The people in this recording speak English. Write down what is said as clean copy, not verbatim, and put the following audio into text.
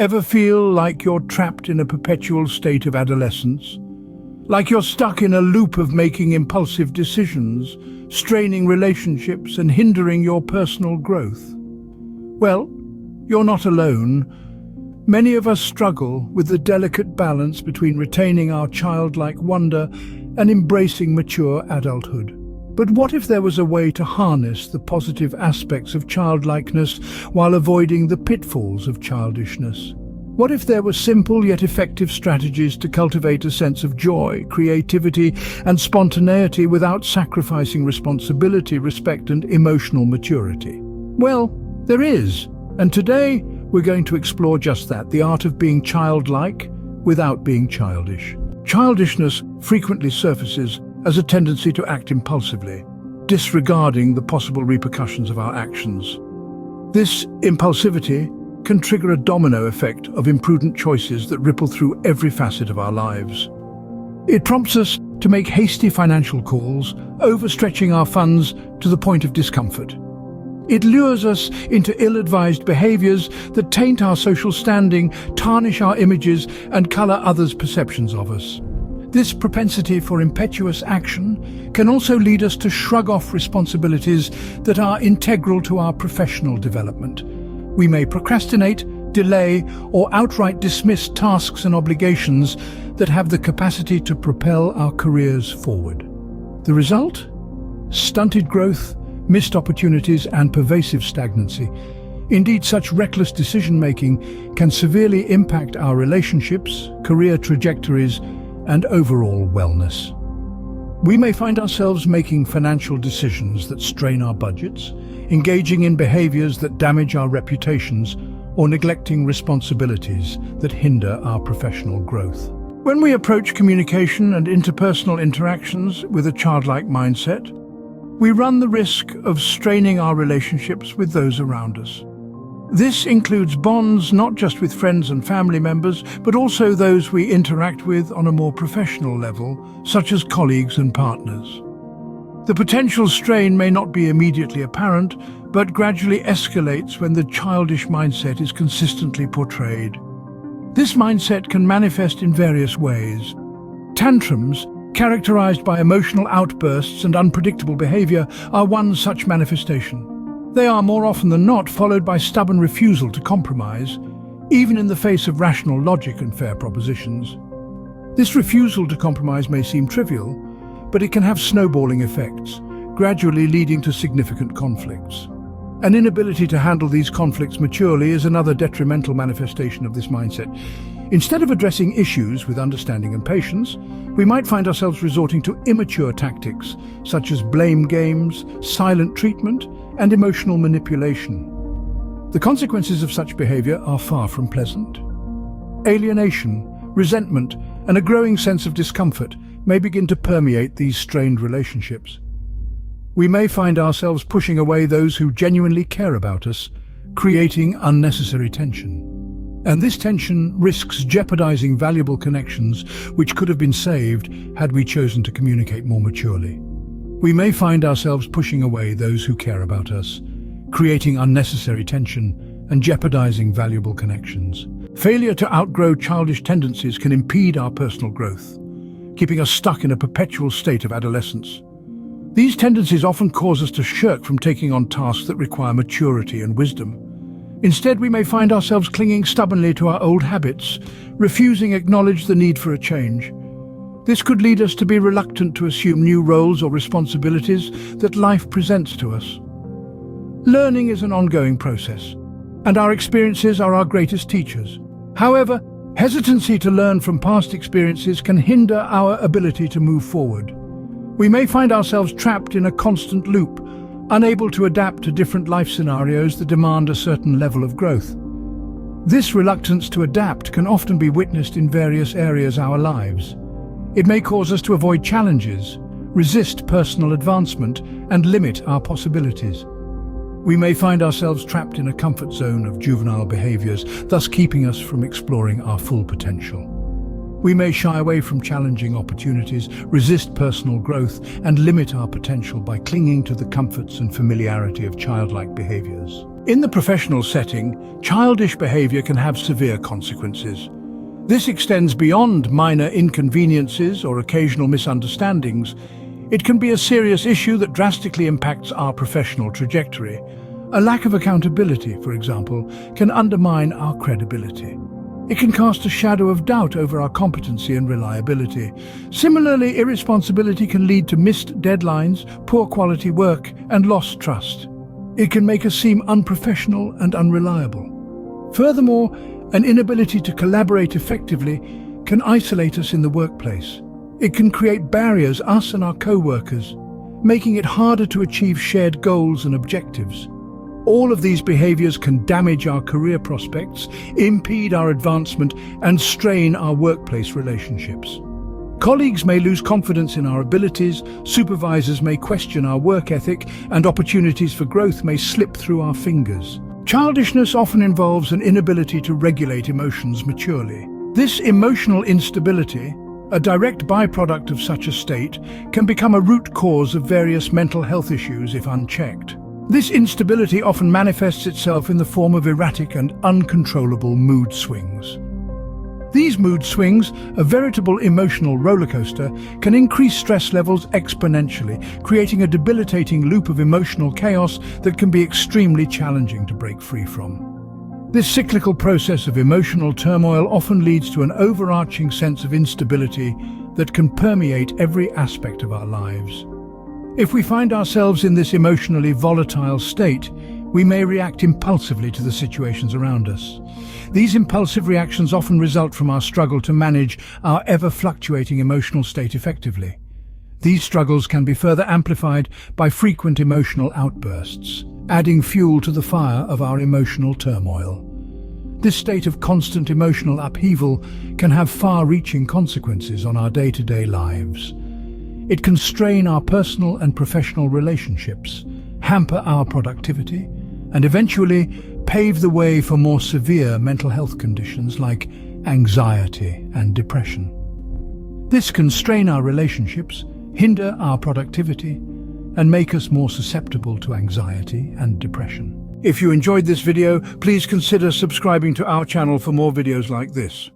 Ever feel like you're trapped in a perpetual state of adolescence? Like you're stuck in a loop of making impulsive decisions, straining relationships and hindering your personal growth? Well, you're not alone. Many of us struggle with the delicate balance between retaining our childlike wonder and embracing mature adulthood. But what if there was a way to harness the positive aspects of childlikeness while avoiding the pitfalls of childishness? What if there were simple yet effective strategies to cultivate a sense of joy, creativity, and spontaneity without sacrificing responsibility, respect, and emotional maturity? Well, there is, and today we're going to explore just that, the art of being childlike without being childish. Childishness frequently surfaces as a tendency to act impulsively, disregarding the possible repercussions of our actions. This impulsivity can trigger a domino effect of imprudent choices that ripple through every facet of our lives. It prompts us to make hasty financial calls, overstretching our funds to the point of discomfort. It lures us into ill-advised behaviors that taint our social standing, tarnish our images, and color others' perceptions of us. This propensity for impetuous action can also lead us to shrug off responsibilities that are integral to our professional development. We may procrastinate, delay, or outright dismiss tasks and obligations that have the capacity to propel our careers forward. The result? Stunted growth, missed opportunities, and pervasive stagnancy. Indeed, such reckless decision-making can severely impact our relationships, career trajectories, and overall wellness. We may find ourselves making financial decisions that strain our budgets, engaging in behaviors that damage our reputations, or neglecting responsibilities that hinder our professional growth. When we approach communication and interpersonal interactions with a childlike mindset, we run the risk of straining our relationships with those around us. This includes bonds not just with friends and family members, but also those we interact with on a more professional level, such as colleagues and partners. The potential strain may not be immediately apparent, but gradually escalates when the childish mindset is consistently portrayed. This mindset can manifest in various ways. Tantrums, characterized by emotional outbursts and unpredictable behavior, are one such manifestation. They are more often than not followed by stubborn refusal to compromise, even in the face of rational logic and fair propositions. This refusal to compromise may seem trivial, but it can have snowballing effects, gradually leading to significant conflicts. An inability to handle these conflicts maturely is another detrimental manifestation of this mindset. Instead of addressing issues with understanding and patience, we might find ourselves resorting to immature tactics, such as blame games, silent treatment, and emotional manipulation. The consequences of such behavior are far from pleasant. Alienation, resentment, and a growing sense of discomfort may begin to permeate these strained relationships. We may find ourselves pushing away those who genuinely care about us, creating unnecessary tension. And this tension risks jeopardizing valuable connections which could have been saved had we chosen to communicate more maturely. We may find ourselves pushing away those who care about us, creating unnecessary tension and jeopardizing valuable connections. Failure to outgrow childish tendencies can impede our personal growth, keeping us stuck in a perpetual state of adolescence. These tendencies often cause us to shirk from taking on tasks that require maturity and wisdom. Instead, we may find ourselves clinging stubbornly to our old habits, refusing to acknowledge the need for a change. This could lead us to be reluctant to assume new roles or responsibilities that life presents to us. Learning is an ongoing process, and our experiences are our greatest teachers. However, hesitancy to learn from past experiences can hinder our ability to move forward. We may find ourselves trapped in a constant loop, unable to adapt to different life scenarios that demand a certain level of growth. This reluctance to adapt can often be witnessed in various areas of our lives. It may cause us to avoid challenges, resist personal advancement, and limit our possibilities. We may find ourselves trapped in a comfort zone of juvenile behaviors, thus keeping us from exploring our full potential. We may shy away from challenging opportunities, resist personal growth, and limit our potential by clinging to the comforts and familiarity of childlike behaviors. In the professional setting, childish behavior can have severe consequences. This extends beyond minor inconveniences or occasional misunderstandings. It can be a serious issue that drastically impacts our professional trajectory. A lack of accountability, for example, can undermine our credibility. It can cast a shadow of doubt over our competency and reliability. Similarly, irresponsibility can lead to missed deadlines, poor quality work, and lost trust. It can make us seem unprofessional and unreliable. Furthermore, an inability to collaborate effectively can isolate us in the workplace. It can create barriers, us and our co-workers, making it harder to achieve shared goals and objectives. All of these behaviors can damage our career prospects, impede our advancement, and strain our workplace relationships. Colleagues may lose confidence in our abilities, supervisors may question our work ethic, and opportunities for growth may slip through our fingers. Childishness often involves an inability to regulate emotions maturely. This emotional instability, a direct byproduct of such a state, can become a root cause of various mental health issues if unchecked. This instability often manifests itself in the form of erratic and uncontrollable mood swings. These mood swings, a veritable emotional rollercoaster, can increase stress levels exponentially, creating a debilitating loop of emotional chaos that can be extremely challenging to break free from. This cyclical process of emotional turmoil often leads to an overarching sense of instability that can permeate every aspect of our lives. If we find ourselves in this emotionally volatile state, we may react impulsively to the situations around us. These impulsive reactions often result from our struggle to manage our ever-fluctuating emotional state effectively. These struggles can be further amplified by frequent emotional outbursts, adding fuel to the fire of our emotional turmoil. This state of constant emotional upheaval can have far-reaching consequences on our day-to-day lives. It can strain our personal and professional relationships, hamper our productivity, and eventually pave the way for more severe mental health conditions like anxiety and depression. This can strain our relationships, hinder our productivity, and make us more susceptible to anxiety and depression. If you enjoyed this video, please consider subscribing to our channel for more videos like this.